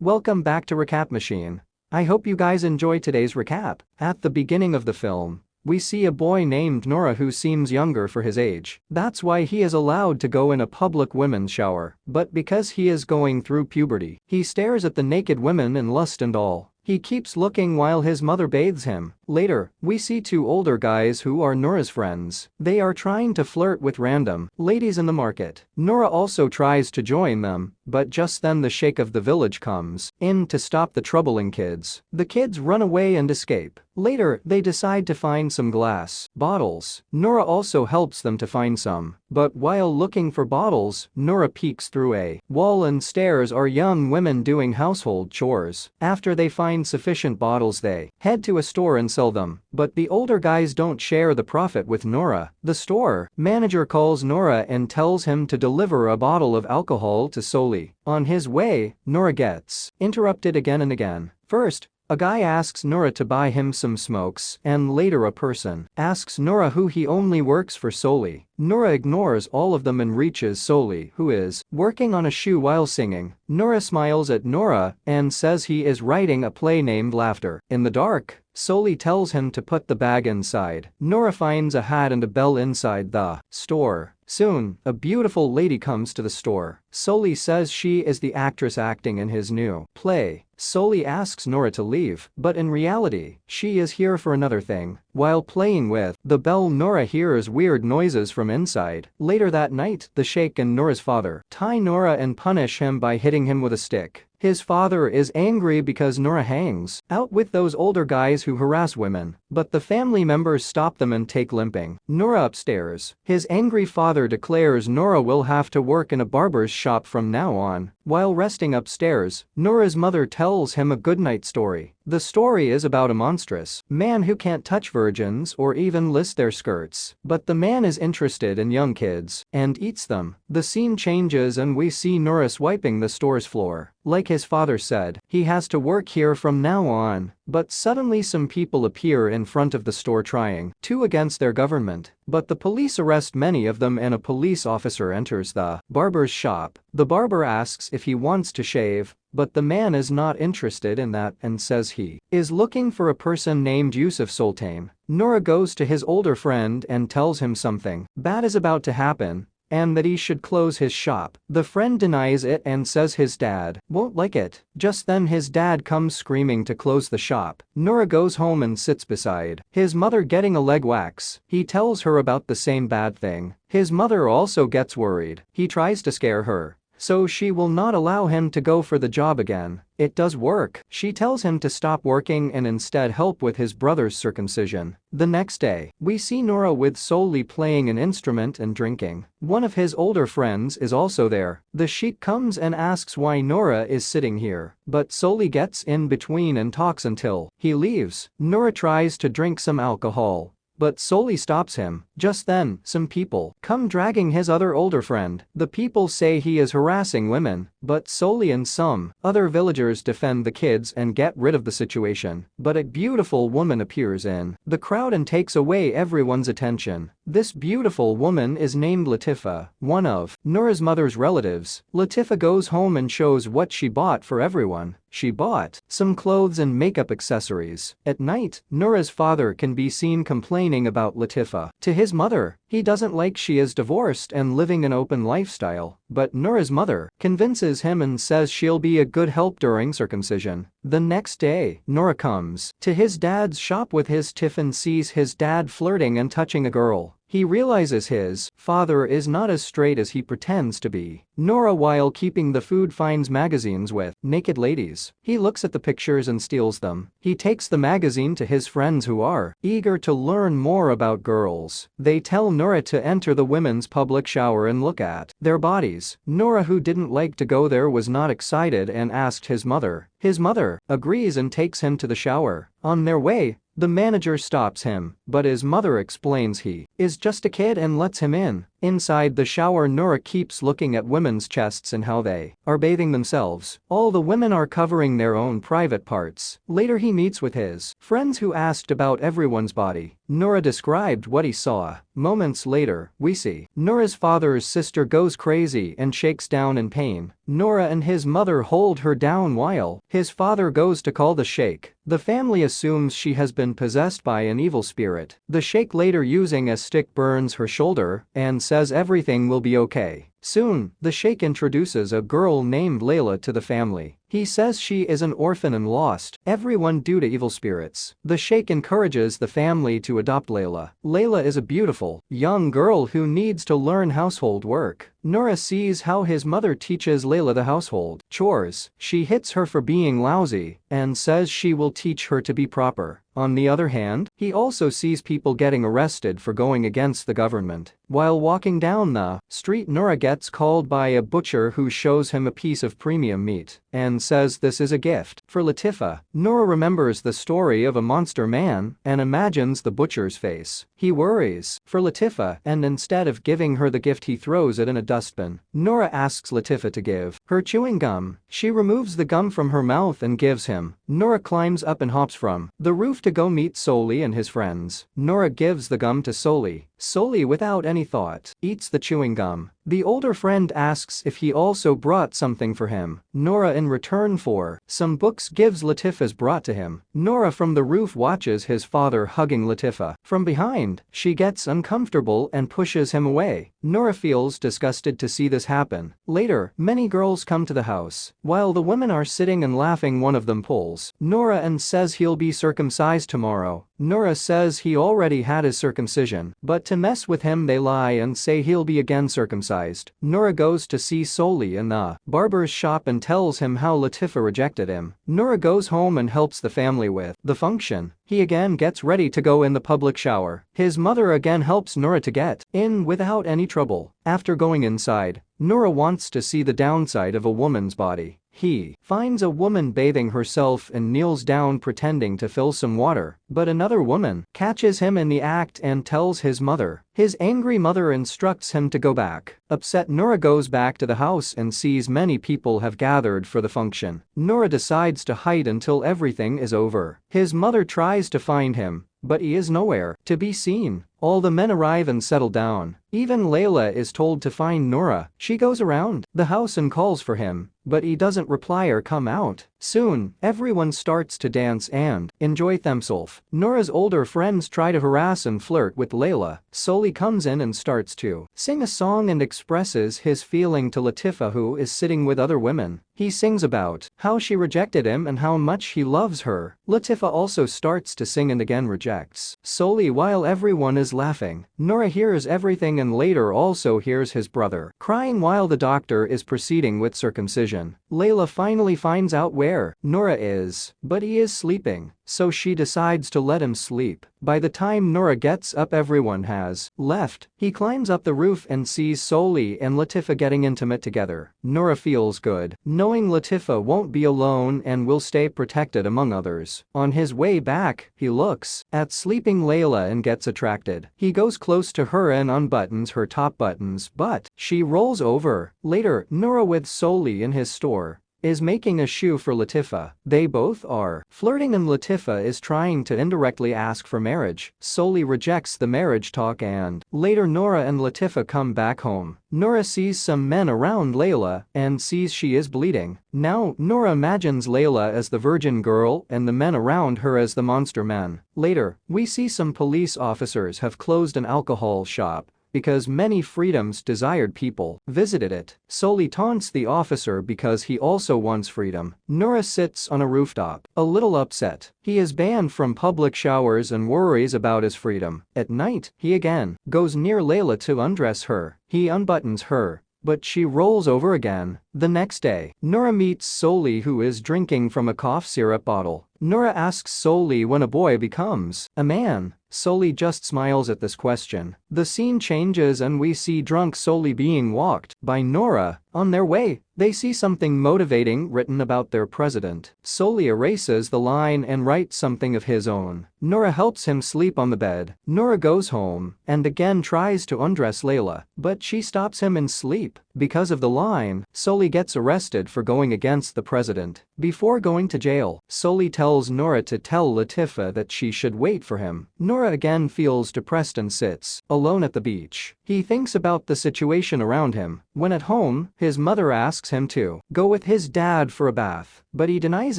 Welcome back to Recap Machine. I hope you guys enjoy today's recap. At the beginning of the film, we see a boy named Nora who seems younger for his age. That's why he is allowed to go in a public women's shower. But because he is going through puberty, he stares at the naked women in lust and all. He keeps looking while his mother bathes him. Later, we see two older guys who are Nora's friends. They are trying to flirt with random ladies in the market. Nora also tries to join them, but just then the sheikh of the village comes in to stop the troubling kids. The kids run away and escape. Later, they decide to find some glass bottles. Nora also helps them to find some. But while looking for bottles, Nora peeks through a wall and stares at young women doing household chores. After they find sufficient bottles, they head to a store and sell them. But the older guys don't share the profit with Nora. The store manager calls Nora and tells him to deliver a bottle of alcohol to Soli. On his way, Nora gets interrupted again and again. First, a guy asks Nora to buy him some smokes, and later a person asks Nora who he only works for Soli. Nora ignores all of them and reaches Soli, who is working on a shoe while singing. Nora smiles at Nora and says he is writing a play named Laughter. In the dark, Soli tells him to put the bag inside. Nora finds a hat and a bell inside the store. Soon, a beautiful lady comes to the store. Soli says she is the actress acting in his new play. Soli asks Nora to leave, but in reality, she is here for another thing. While playing with the bell, Nora hears weird noises from inside. Later that night, the sheikh and Nora's father tie Nora and punish him by hitting him with a stick. His father is angry because Nora hangs out with those older guys who harass women, but the family members stop them and take limping Nora upstairs. His angry father declares Nora will have to work in a barber's shop from now on. While resting upstairs, Nora's mother tells him a goodnight story. The story is about a monstrous man who can't touch virgins or even list their skirts, but the man is interested in young kids and eats them. The scene changes and we see Nora swiping the store's floor. Like his father said, he has to work here from now on. But suddenly some people appear in front of the store trying to against their government. But the police arrest many of them and a police officer enters the barber's shop. The barber asks if he wants to shave, but the man is not interested in that and says he is looking for a person named Yusuf Sultan. Nora goes to his older friend and tells him something bad is about to happen and that he should close his shop. The friend denies it and says his dad won't like it. Just then his dad comes screaming to close the shop. Nora goes home and sits beside his mother getting a leg wax. He tells her about the same bad thing. His mother also gets worried. He tries to scare her, so she will not allow him to go for the job again. It does work. She tells him to stop working and instead help with his brother's circumcision. The next day, we see Nora with Soli playing an instrument and drinking. One of his older friends is also there. The sheik comes and asks why Nora is sitting here, but Soli gets in between and talks until he leaves. Nora tries to drink some alcohol, but Soli stops him. Just then, some people come dragging his other older friend. The people say he is harassing women, but Soli and some other villagers defend the kids and get rid of the situation. But a beautiful woman appears in the crowd and takes away everyone's attention. This beautiful woman is named Latifa, one of Nora's mother's relatives. Latifa goes home and shows what she bought for everyone. She bought some clothes and makeup accessories. At night, Nora's father can be seen complaining about Latifa to his mother. He doesn't like she is divorced and living an open lifestyle, but Nora's mother convinces him and says she'll be a good help during circumcision. The next day, Nora comes to his dad's shop with his tiff and sees his dad flirting and touching a girl. He realizes his father is not as straight as he pretends to be. Nora, while keeping the food, finds magazines with naked ladies. He looks at the pictures and steals them. He takes the magazine to his friends who are eager to learn more about girls. They tell Nora to enter the women's public shower and look at their bodies. Nora, who didn't like to go there, was not excited and asked his mother. His mother agrees and takes him to the shower. On their way, the manager stops him, but his mother explains he is just a kid and lets him in. Inside the shower, Nora keeps looking at women's chests and how they are bathing themselves. All the women are covering their own private parts. Later he meets with his friends who asked about everyone's body. Nora described what he saw. Moments later, we see Nora's father's sister goes crazy and shakes down in pain. Nora and his mother hold her down while his father goes to call the sheikh. The family assumes she has been possessed by an evil spirit. The sheikh, later using a stick, burns her shoulder and says everything will be okay. Soon, the sheikh introduces a girl named Layla to the family. He says she is an orphan and lost everyone due to evil spirits. The sheikh encourages the family to adopt Layla. Layla is a beautiful young girl who needs to learn household work. Nora sees how his mother teaches Layla the household chores. She hits her for being lousy and says she will teach her to be proper. On the other hand, he also sees people getting arrested for going against the government. While walking down the street, Nora gets called by a butcher who shows him a piece of premium meat and says this is a gift for Latifah. Nora remembers the story of a monster man and imagines the butcher's face. He worries for Latifah, and instead of giving her the gift, he throws it in a dustbin. Nora asks Latifah to give her chewing gum. She removes the gum from her mouth and gives him. Nora climbs up and hops from the roof to go meet Soli and his friends. Nora gives the gum to Soli. Soli, without any thought, eats the chewing gum. The older friend asks if he also brought something for him. Nora, in return for some books, gives Latifah's brought to him. Nora from the roof watches his father hugging Latifah. From behind, she gets uncomfortable and pushes him away. Nora feels disgusted to see this happen. Later, many girls come to the house. While the women are sitting and laughing, one of them pulls Nora and says he'll be circumcised tomorrow. Nora says he already had his circumcision, but to mess with him they lie and say he'll be again circumcised. Nora goes to see Soli in the barber's shop and tells him how Latifah rejected him. Nora goes home and helps the family with the function. He again gets ready to go in the public shower. His mother again helps Nora to get in without any trouble. After going inside, Nora wants to see the downside of a woman's body. He finds a woman bathing herself and kneels down pretending to fill some water, but another woman catches him in the act and tells his mother. His angry mother instructs him to go back. Upset, Nora goes back to the house and sees many people have gathered for the function. Nora decides to hide until everything is over. His mother tries to find him, but he is nowhere to be seen. All the men arrive and settle down. Even Layla is told to find Nora. She goes around the house and calls for him, but he doesn't reply or come out. Soon, everyone starts to dance and enjoy themselves. Nora's older friends try to harass and flirt with Layla. Soli comes in and starts to sing a song and expresses his feeling to Latifah, who is sitting with other women. He sings about how she rejected him and how much he loves her. Latifah also starts to sing and again rejects Soli while everyone is laughing. Nora hears everything and later also hears his brother crying while the doctor is proceeding with circumcision. Layla finally finds out where Nora is, but he is sleeping, so she decides to let him sleep. By the time Nora gets up, everyone has left. He climbs up the roof and sees Soli and Latifah getting intimate together. Nora feels good, knowing Latifah won't be alone and will stay protected among others. On his way back, he looks at sleeping Layla and gets attracted. He goes close to her and unbuttons her top buttons, but she rolls over. Later, Nora with Soli in his store is making a shoe for Latifah. They both are flirting and Latifah is trying to indirectly ask for marriage. Soli rejects the marriage talk and later Nora and Latifah come back home. Nora sees some men around Layla and sees she is bleeding. Now, Nora imagines Layla as the virgin girl and the men around her as the monster men. Later, we see some police officers have closed an alcohol shop because many freedoms desired people visited it. Soli taunts the officer because he also wants freedom. Nora sits on a rooftop, a little upset. He is banned from public showers and worries about his freedom. At night, he again goes near Layla to undress her. He unbuttons her, but she rolls over again. The next day, Nora meets Soli, who is drinking from a cough syrup bottle. Nora asks Soli when a boy becomes a man. Sully just smiles at this question. The scene changes and we see drunk Sully being walked by Nora. On their way, they see something motivating written about their president. Sully erases the line and writes something of his own. Nora helps him sleep on the bed. Nora goes home and again tries to undress Layla, but she stops him in sleep. Because of the line, Sully gets arrested for going against the president. Before going to jail, Sully tells Nora to tell Latifah that she should wait for him. Nora again feels depressed and sits alone at the beach. He thinks about the situation around him. When at home, his mother asks him to go with his dad for a bath, but he denies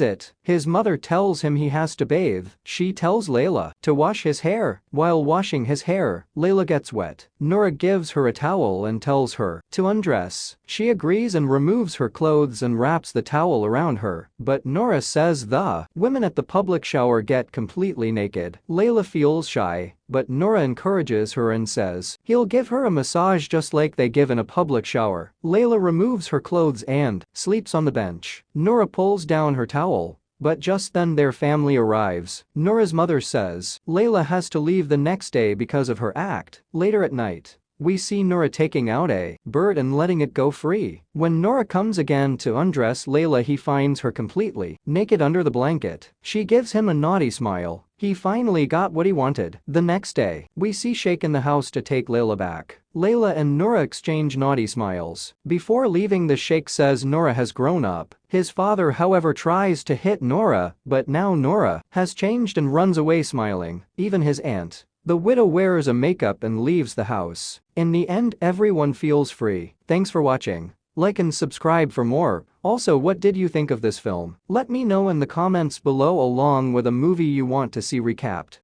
it. His mother tells him he has to bathe. She tells Layla to wash his hair. While washing his hair, Layla gets wet. Nora gives her a towel and tells her to undress. She agrees and removes her clothes and wraps the towel around her, but Nora says the women at the public shower get completely naked. Layla feels shy, but Nora encourages her and says he'll give her a massage just like they give in a public shower. Layla removes her clothes and sleeps on the bench. Nora pulls down her towel, but just then their family arrives. Nora's mother says Layla has to leave the next day because of her act. Later at night, we see Nora taking out a bird and letting it go free. When Nora comes again to undress Layla, he finds her completely naked under the blanket. She gives him a naughty smile. He finally got what he wanted. The next day, we see Sheikh in the house to take Layla back. Layla and Nora exchange naughty smiles. Before leaving, the Sheikh says Nora has grown up. His father, however, tries to hit Nora, but now Nora has changed and runs away smiling. Even his aunt, the widow, wears a makeup and leaves the house. In the end, everyone feels free. Thanks for watching. Like and subscribe for more. Also, what did you think of this film? Let me know in the comments below, along with a movie you want to see recapped.